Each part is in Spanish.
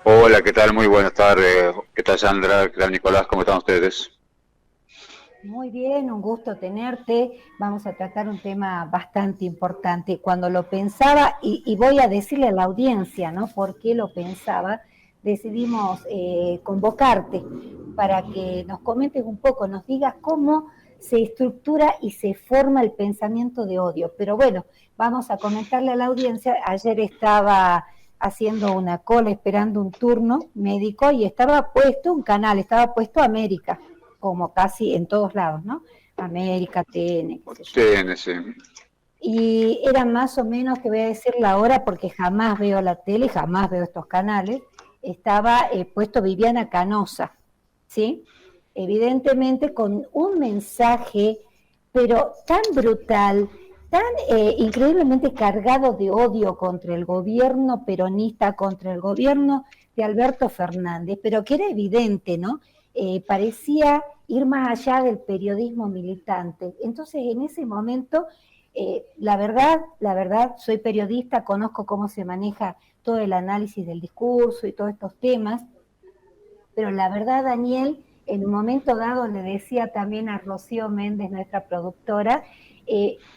Hola, ¿qué tal? Muy buenas tardes. ¿Qué tal, Sandra? ¿Qué tal, Nicolás? ¿Cómo están ustedes? Muy bien, un gusto tenerte. Vamos a tratar un tema bastante importante. Cuando lo pensaba, y voy a decirle a la audiencia, ¿no? ¿Por qué lo pensaba? Decidimos convocarte para que nos comentes un poco, nos digas cómo se estructura y se forma el pensamiento de odio. Pero bueno, vamos a comentarle a la audiencia. Ayer estaba haciendo una cola esperando un turno médico y estaba puesto un canal, estaba puesto América como casi en todos lados, ¿no? América, TN, qué sé yo. TNC. Y era más o menos, te voy a decir la hora, porque jamás veo la tele, jamás veo estos canales, estaba puesto Viviana Canosa, ¿sí? Evidentemente con un mensaje, pero tan brutal, tan increíblemente cargado de odio contra el gobierno peronista, contra el gobierno de Alberto Fernández, pero que era evidente, ¿no? Parecía ir más allá del periodismo militante. Entonces, en ese momento, la verdad, soy periodista, conozco cómo se maneja todo el análisis del discurso y todos estos temas, pero la verdad, Daniel, en un momento dado le decía también a Rocío Méndez, nuestra productora,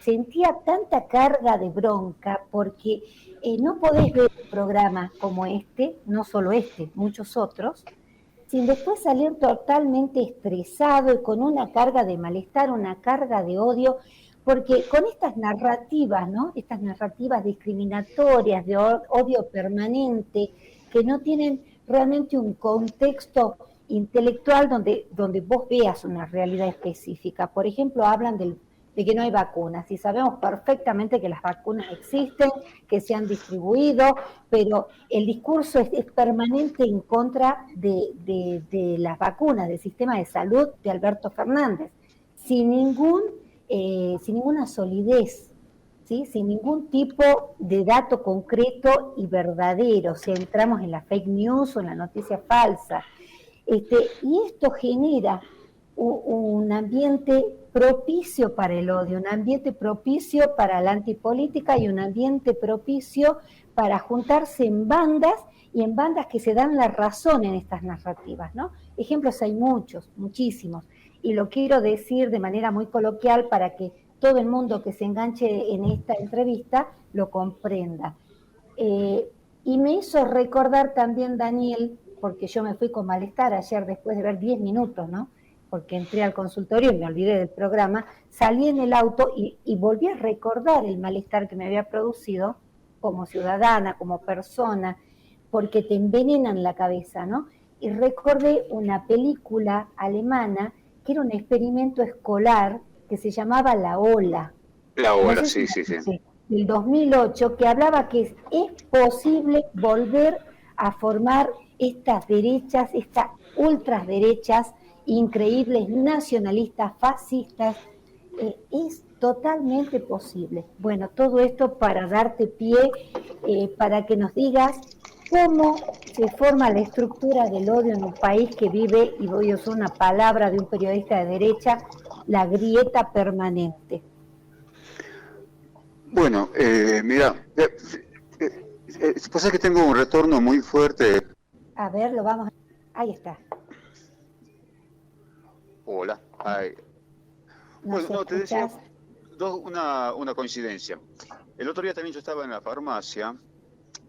sentía tanta carga de bronca porque no podés ver un programa como este, no solo este, muchos otros, sin después salir totalmente estresado y con una carga de malestar, una carga de odio, porque con estas narrativas, ¿no? Estas narrativas discriminatorias, de odio permanente, que no tienen realmente un contexto intelectual donde vos veas una realidad específica. Por ejemplo, hablan de que no hay vacunas y sabemos perfectamente que las vacunas existen, que se han distribuido, pero el discurso es permanente en contra de las vacunas, del sistema de salud de Alberto Fernández, sin, sin ninguna solidez, ¿sí? Sin ningún tipo de dato concreto y verdadero, si entramos en la fake news o en la noticia falsa. Y esto genera un ambiente propicio para el odio, un ambiente propicio para la antipolítica y un ambiente propicio para juntarse en bandas y en bandas que se dan la razón en estas narrativas, ¿no? Ejemplos hay muchos, muchísimos, y lo quiero decir de manera muy coloquial para que todo el mundo que se enganche en esta entrevista lo comprenda. Eh, y me hizo recordar también, Daniel, porque yo me fui con malestar ayer después de ver 10 minutos, ¿no? Porque entré al consultorio y me olvidé del programa, salí en el auto y volví a recordar el malestar que me había producido como ciudadana, como persona, porque te envenenan la cabeza, ¿no? Y recordé una película alemana que era un experimento escolar que se llamaba La Ola. La No ola, sé si sí, la sí, sí. viste, del 2008, que hablaba que es posible volver a formar estas derechas, estas ultraderechas increíbles, nacionalistas, fascistas. Es totalmente posible. Bueno, todo esto para darte pie, para que nos digas cómo se forma la estructura del odio en un país que vive, y voy a usar una palabra de un periodista de derecha, la grieta permanente. Bueno, mira, pasa que tengo un retorno muy fuerte. A ver, lo vamos a... Ahí está. Hola. Ay. Bueno, ¿Nos no, te decía escuchás? una coincidencia. El otro día también yo estaba en la farmacia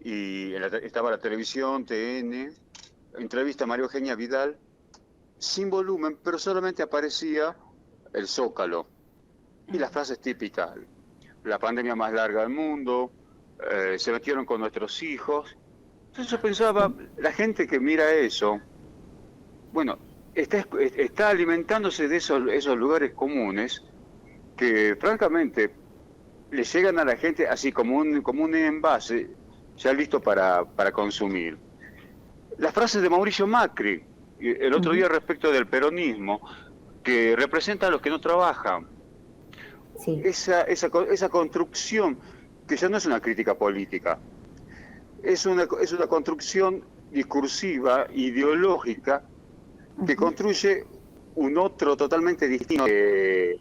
y estaba la televisión, TN, entrevista a María Eugenia Vidal, sin volumen, pero solamente aparecía el zócalo y las frases típicas. La pandemia más larga del mundo, se metieron con nuestros hijos. Entonces yo pensaba, Sí. la gente que mira eso, bueno, está alimentándose de esos lugares comunes que francamente le llegan a la gente así como un envase ya listo para consumir. Las frases de Mauricio Macri, el otro Ujú. día respecto del peronismo, que representa a los que no trabajan, Sí. esa construcción que ya no es una crítica política, es una construcción discursiva, ideológica, que Ujú. construye un otro totalmente distinto de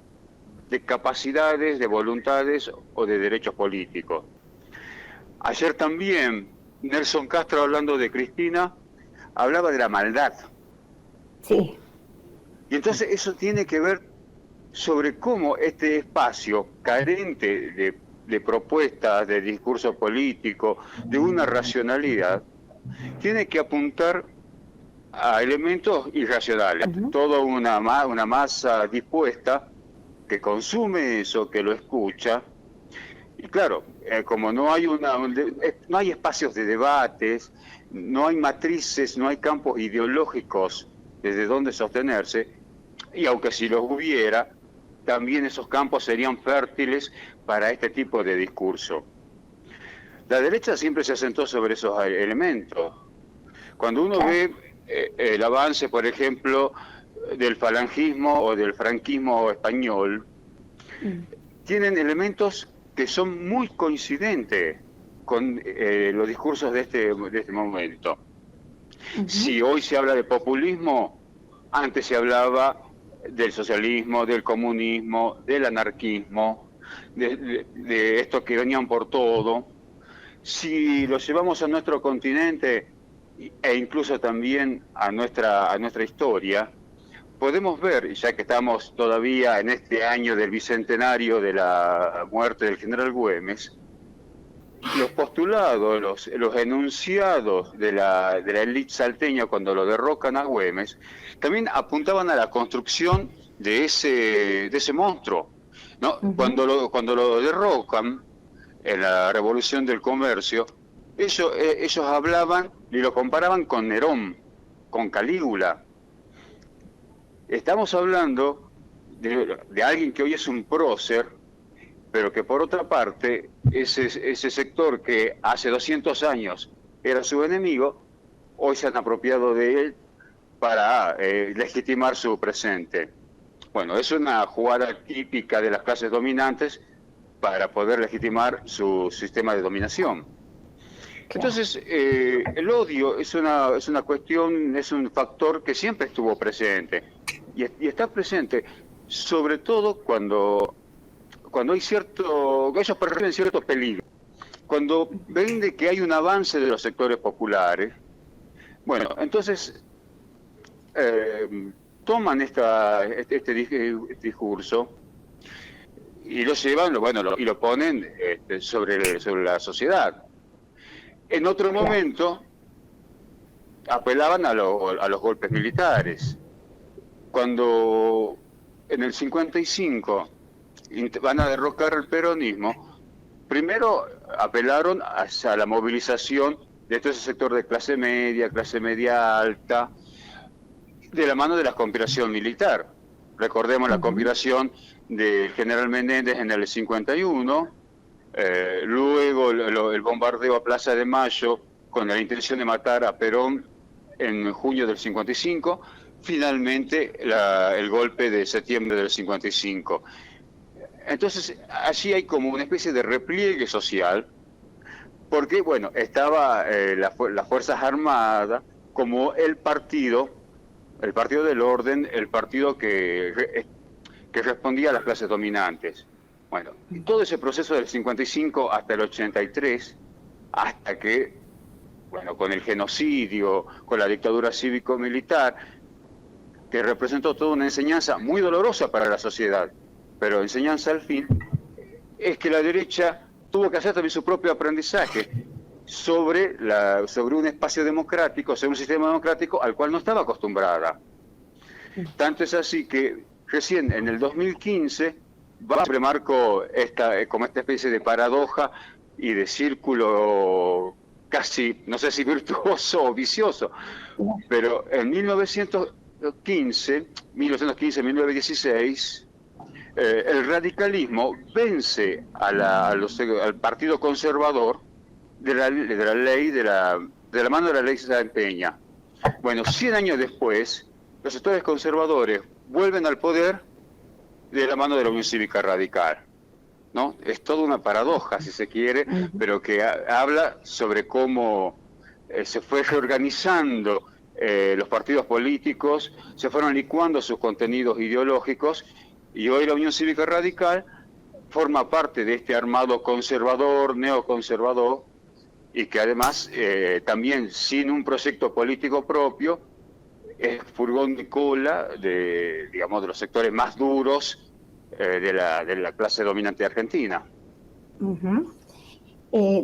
capacidades, de voluntades o de derechos políticos. Ayer también Nelson Castro hablando de Cristina hablaba de la maldad. Sí. Y entonces eso tiene que ver sobre cómo este espacio carente de propuestas, de discurso político, de una racionalidad, tiene que apuntar a elementos irracionales. Toda una masa dispuesta que consume eso, que lo escucha. Y claro, como no hay no hay espacios de debates, no hay matrices, no hay campos ideológicos desde donde sostenerse, y aunque si los hubiera, también esos campos serían fértiles para este tipo de discurso. La derecha siempre se asentó sobre esos elementos. Cuando uno ve el avance, por ejemplo, del falangismo o del franquismo español, tienen elementos que son muy coincidentes con los discursos de este momento. Si hoy se habla de populismo, antes se hablaba del socialismo, del comunismo, del anarquismo, de estos que venían por todo. Si lo llevamos a nuestro continente e incluso también a nuestra historia, podemos ver, ya que estamos todavía en este año del bicentenario de la muerte del general Güemes, los postulados, los enunciados de la élite salteña cuando lo derrocan a Güemes, también apuntaban a la construcción de ese monstruo, ¿no? Cuando lo derrocan en la Revolución del Comercio, ellos hablaban y lo comparaban con Nerón, con Calígula. Estamos hablando de alguien que hoy es un prócer, pero que por otra parte, ese sector que hace 200 años era su enemigo, hoy se han apropiado de él para legitimar su presente. Bueno, es una jugada típica de las clases dominantes para poder legitimar su sistema de dominación. Entonces, el odio es una cuestión, es un factor que siempre estuvo presente. Y está presente, sobre todo cuando hay ellos perciben cierto peligro. Cuando ven de que hay un avance de los sectores populares, bueno, entonces toman este discurso y lo llevan, y lo ponen sobre la sociedad. En otro momento apelaban a los golpes militares. Cuando en el 55 van a derrocar el peronismo, primero apelaron hacia la movilización de todo ese sector de clase media alta, de la mano de la conspiración militar. Recordemos la conspiración del general Menéndez en el 51, luego el bombardeo a Plaza de Mayo con la intención de matar a Perón en junio del 55, finalmente el golpe de septiembre del 55. Entonces, allí hay como una especie de repliegue social, porque, bueno, estaba las Fuerzas Armadas como el partido del orden, el partido que respondía a las clases dominantes. Bueno, todo ese proceso del 55 hasta el 83, hasta que, bueno, con el genocidio, con la dictadura cívico-militar, que representó toda una enseñanza muy dolorosa para la sociedad, pero enseñanza al fin, es que la derecha tuvo que hacer también su propio aprendizaje sobre un espacio democrático, sobre un sistema democrático al cual no estaba acostumbrada. Tanto es así que recién en el 2015 remarcó como esta especie de paradoja y de círculo casi, no sé si virtuoso o vicioso, pero en 1915-1916, el radicalismo vence al Partido Conservador de la mano de la ley Sáenz Peña. Bueno, 100 años después, los sectores conservadores vuelven al poder de la mano de la Unión Cívica Radical, ¿no? Es toda una paradoja, si se quiere, pero que habla sobre cómo se fue reorganizando los partidos políticos, se fueron licuando sus contenidos ideológicos, y hoy la Unión Cívica Radical forma parte de este armado conservador, neoconservador, y que además también sin un proyecto político propio es furgón de cola de, digamos, de los sectores más duros de la clase dominante argentina. Ujú.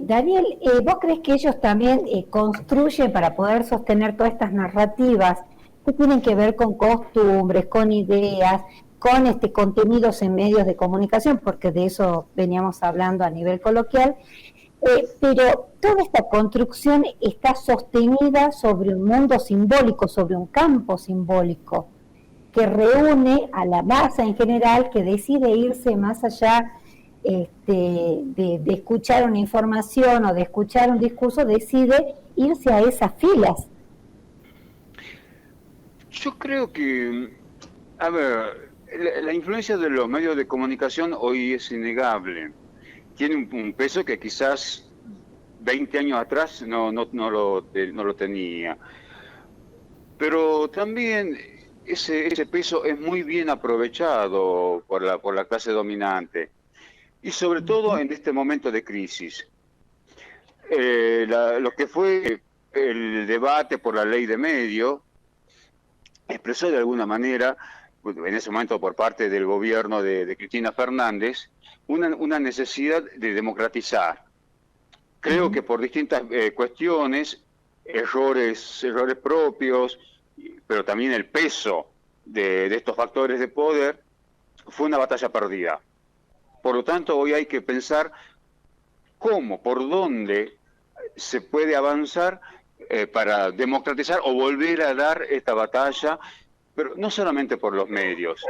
Daniel, ¿vos crees que ellos también construyen para poder sostener todas estas narrativas que tienen que ver con costumbres, con ideas, con contenidos en medios de comunicación, porque de eso veníamos hablando a nivel coloquial, pero toda esta construcción está sostenida sobre un mundo simbólico, sobre un campo simbólico, que reúne a la masa en general, que decide irse más allá de escuchar una información o de escuchar un discurso, decide irse a esas filas. Yo creo que, a ver, la influencia de los medios de comunicación hoy es innegable. Tiene un peso que quizás 20 años atrás no lo tenía. Pero también ese peso es muy bien aprovechado por la clase dominante. Y sobre todo en este momento de crisis. Lo que fue el debate por la ley de medio expresó de alguna manera, en ese momento por parte del gobierno de Cristina Fernández, una necesidad de democratizar. Creo que por distintas cuestiones, errores propios, pero también el peso de estos factores de poder, fue una batalla perdida. Por lo tanto, hoy hay que pensar cómo, por dónde se puede avanzar para democratizar o volver a dar esta batalla, pero no solamente por los medios,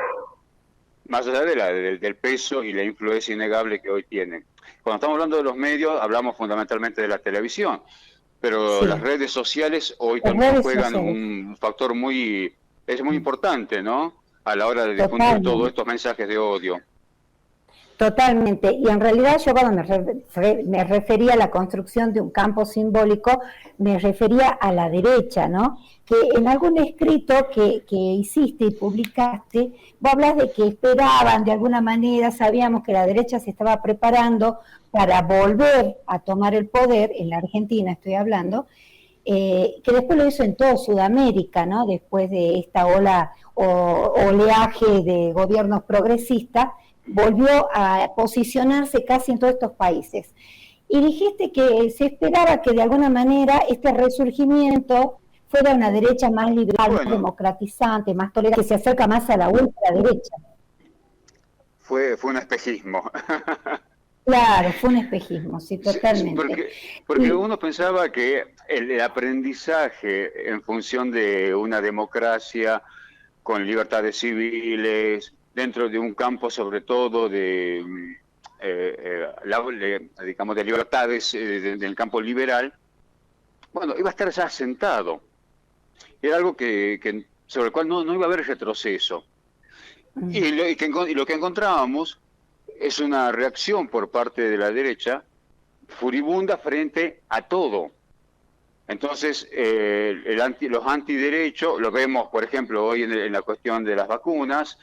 más allá del peso y la influencia innegable que hoy tienen. Cuando estamos hablando de los medios, hablamos fundamentalmente de la televisión, pero sí, las redes sociales hoy también juegan un factor es muy importante, ¿no? A la hora de difundir todos estos mensajes de odio. Totalmente, y en realidad yo cuando me refería a la construcción de un campo simbólico, me refería a la derecha, ¿no? Que en algún escrito que hiciste y publicaste, vos hablas de que esperaban, de alguna manera, sabíamos que la derecha se estaba preparando para volver a tomar el poder, en la Argentina estoy hablando, que después lo hizo en toda Sudamérica, ¿no? Después de esta ola o oleaje de gobiernos progresistas, volvió a posicionarse casi en todos estos países. Y dijiste que se esperaba que de alguna manera este resurgimiento fuera una derecha más liberal, más democratizante, más tolerante, que se acerca más a la ultraderecha. Fue un espejismo. Claro, fue un espejismo, sí, totalmente. Porque uno pensaba que el aprendizaje en función de una democracia con libertades civiles, dentro de un campo sobre todo digamos, de libertades del campo liberal, bueno, iba a estar ya asentado. Era algo sobre el cual no iba a haber retroceso. Y lo que encontrábamos es una reacción por parte de la derecha furibunda frente a todo. Entonces, los antiderechos, lo vemos, por ejemplo, hoy en la cuestión de las vacunas,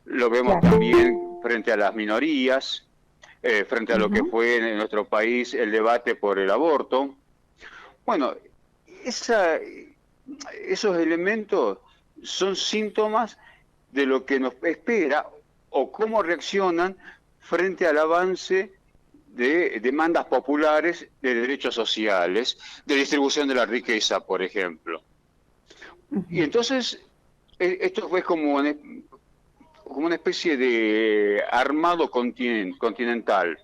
lo vemos también frente a las minorías, frente a lo que fue en nuestro país el debate por el aborto. Bueno, esos elementos son síntomas de lo que nos espera o cómo reaccionan frente al avance de demandas populares de derechos sociales, de distribución de la riqueza, por ejemplo. Y entonces, esto fue como una especie de armado continental.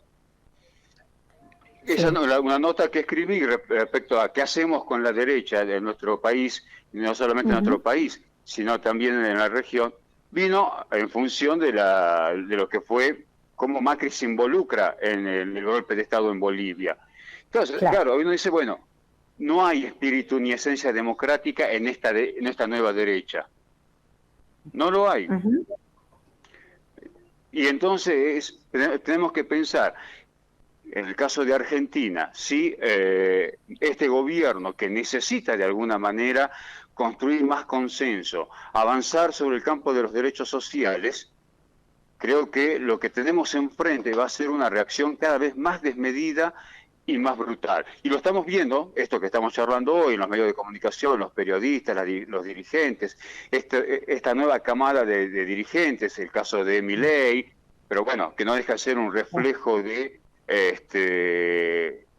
Esa una nota que escribí respecto a qué hacemos con la derecha de nuestro país, y no solamente en nuestro país, sino también en la región, vino en función de lo que fue cómo Macri se involucra en el golpe de Estado en Bolivia. Entonces, claro, uno dice, bueno, no hay espíritu ni esencia democrática en esta nueva derecha. No lo hay. Y entonces tenemos que pensar, en el caso de Argentina, si este gobierno que necesita de alguna manera construir más consenso, avanzar sobre el campo de los derechos sociales, creo que lo que tenemos enfrente va a ser una reacción cada vez más desmedida y más brutal. Y lo estamos viendo, esto que estamos charlando hoy en los medios de comunicación, los periodistas, los dirigentes, esta nueva camada de dirigentes, el caso de Milei, pero bueno, que no deja de ser un reflejo de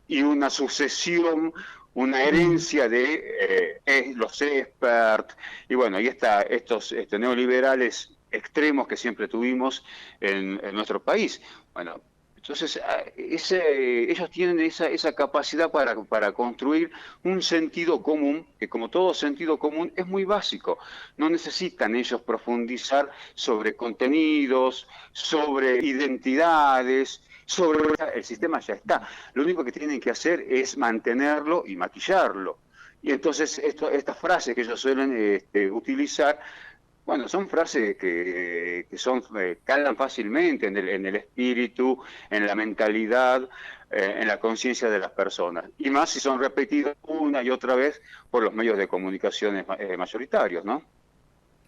y una sucesión, una herencia de los experts, y bueno, y estos neoliberales extremos que siempre tuvimos en nuestro país. Bueno, entonces ellos tienen esa capacidad para construir un sentido común, que como todo sentido común es muy básico. No necesitan ellos profundizar sobre contenidos, sobre identidades, sobre el sistema ya está. Lo único que tienen que hacer es mantenerlo y maquillarlo. Y entonces estas frases que ellos suelen utilizar, bueno, son frases que calan fácilmente en el espíritu, en la mentalidad, en la conciencia de las personas. Y más si son repetidas una y otra vez por los medios de comunicación mayoritarios, ¿no?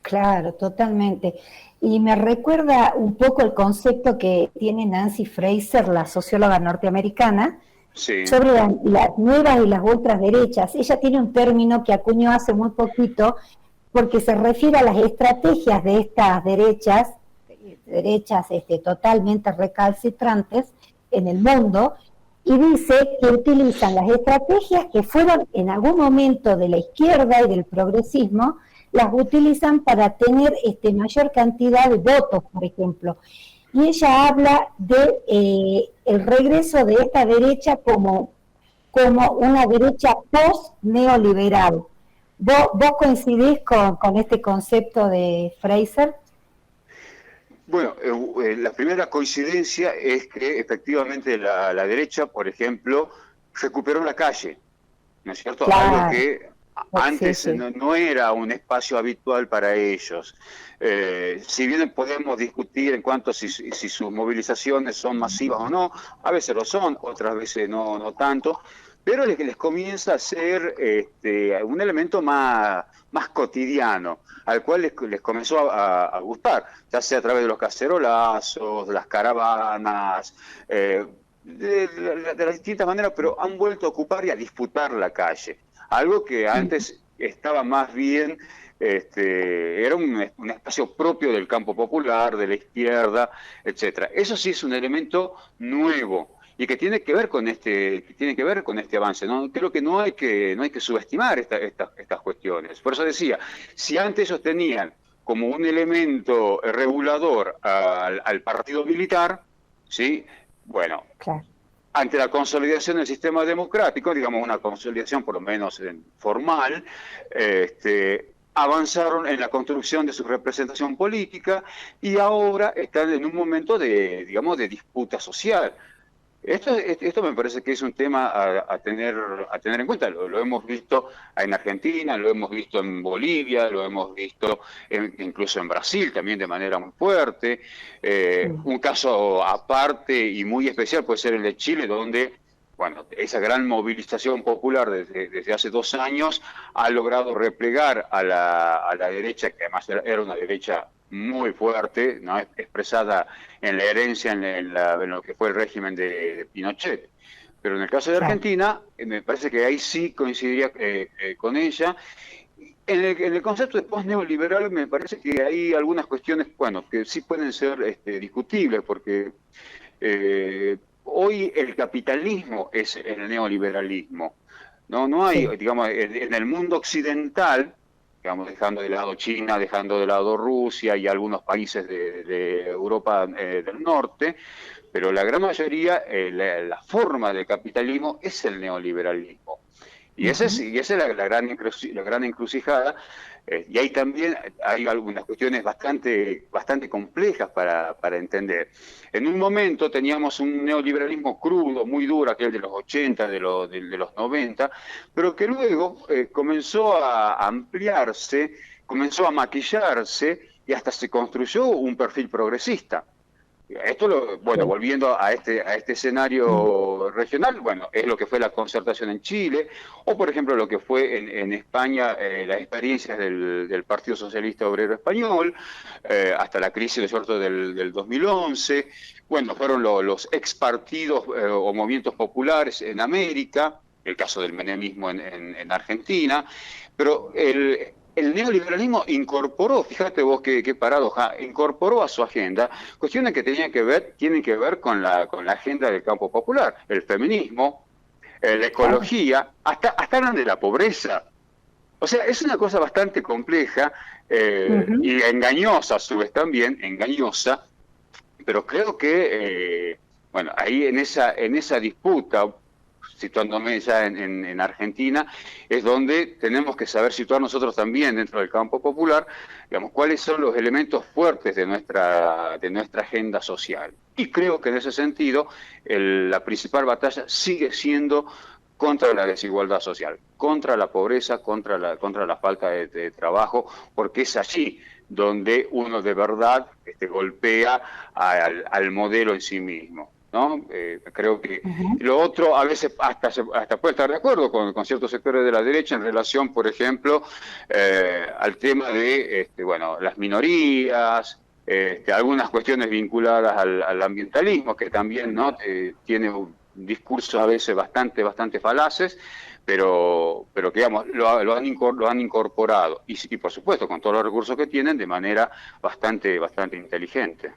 Claro, totalmente. Y me recuerda un poco el concepto que tiene Nancy Fraser, la socióloga norteamericana, Sí. sobre las nuevas y las ultraderechas. Ella tiene un término que acuñó hace muy poquito, porque se refiere a las estrategias de estas derechas totalmente recalcitrantes en el mundo, y dice que utilizan las estrategias que fueron en algún momento de la izquierda y del progresismo, las utilizan para tener mayor cantidad de votos, por ejemplo. Y ella habla de el regreso de esta derecha como una derecha post-neoliberal. ¿Vos coincidís con este concepto de Fraser? Bueno, la primera coincidencia es que efectivamente la derecha, por ejemplo, recuperó la calle, ¿no es cierto? Claro. Algo que antes Sí. no era un espacio habitual para ellos. Si bien podemos discutir en cuanto si sus movilizaciones son masivas o no, a veces lo son, otras veces no tanto, pero les comienza a ser un elemento más cotidiano, al cual les comenzó a gustar, ya sea a través de los cacerolazos, de las caravanas, de las distintas maneras, pero han vuelto a ocupar y a disputar la calle. Algo que antes estaba más bien, era un espacio propio del campo popular, de la izquierda, etcétera. Eso sí es un elemento nuevo y que tiene que ver con este avance, ¿no? Creo que no hay que subestimar estas cuestiones. Por eso decía, si antes ellos tenían como un elemento regulador al partido militar, ¿sí? Bueno, Claro. ante la consolidación del sistema democrático, digamos una consolidación por lo menos formal, avanzaron en la construcción de su representación política y ahora están en un momento de disputa social. Esto me parece que es un tema a tener en cuenta. Lo hemos visto en Argentina, lo hemos visto en Bolivia, lo hemos visto incluso en Brasil también de manera muy fuerte. Un caso aparte y muy especial puede ser el de Chile, donde bueno, esa gran movilización popular desde hace 2 años ha logrado replegar a la derecha, que además era una derecha muy fuerte, ¿no? Expresada en la herencia, en lo que fue el régimen de Pinochet. Pero en el caso de Argentina, me parece que ahí sí coincidiría con ella. En el concepto de post-neoliberal me parece que hay algunas cuestiones, bueno, que sí pueden ser discutibles, porque hoy el capitalismo es el neoliberalismo. No hay, digamos, en el mundo occidental, digamos, dejando de lado China, dejando de lado Rusia y algunos países de Europa del Norte, pero la gran mayoría, la forma del capitalismo es el neoliberalismo. Y esa es la gran encrucijada, y ahí también hay algunas cuestiones bastante complejas para entender. En un momento teníamos un neoliberalismo crudo, muy duro, aquel de los 80, de los 90, pero que luego comenzó a ampliarse, comenzó a maquillarse y hasta se construyó un perfil progresista. Bueno, volviendo a este escenario regional, bueno, es lo que fue la concertación en Chile, o por ejemplo lo que fue en España, las experiencias del Partido Socialista Obrero Español, hasta la crisis, ¿no es cierto?, del 2011. Bueno, fueron los ex partidos o movimientos populares en América, el caso del menemismo en Argentina, pero el neoliberalismo incorporó, fíjate vos qué paradoja, incorporó a su agenda cuestiones que tienen que ver con la agenda del campo popular, el feminismo, la ecología, hasta hablan de la pobreza. O sea, es una cosa bastante compleja y engañosa, a su vez también, engañosa, pero creo que, bueno, ahí en esa disputa, situándome ya en Argentina, es donde tenemos que saber situar nosotros también dentro del campo popular, digamos, cuáles son los elementos fuertes de nuestra agenda social. Y creo que en ese sentido la principal batalla sigue siendo contra la desigualdad social, contra la pobreza, contra la falta de trabajo, porque es allí donde uno de verdad golpea al modelo en sí mismo, ¿no? Creo que lo otro a veces hasta puede estar de acuerdo con ciertos sectores de la derecha en relación, por ejemplo, al tema de bueno, las minorías, algunas cuestiones vinculadas al ambientalismo, que también, ¿no?, tiene un discurso a veces bastante falaces, pero que, digamos, lo han incorporado y por supuesto con todos los recursos que tienen de manera bastante inteligente.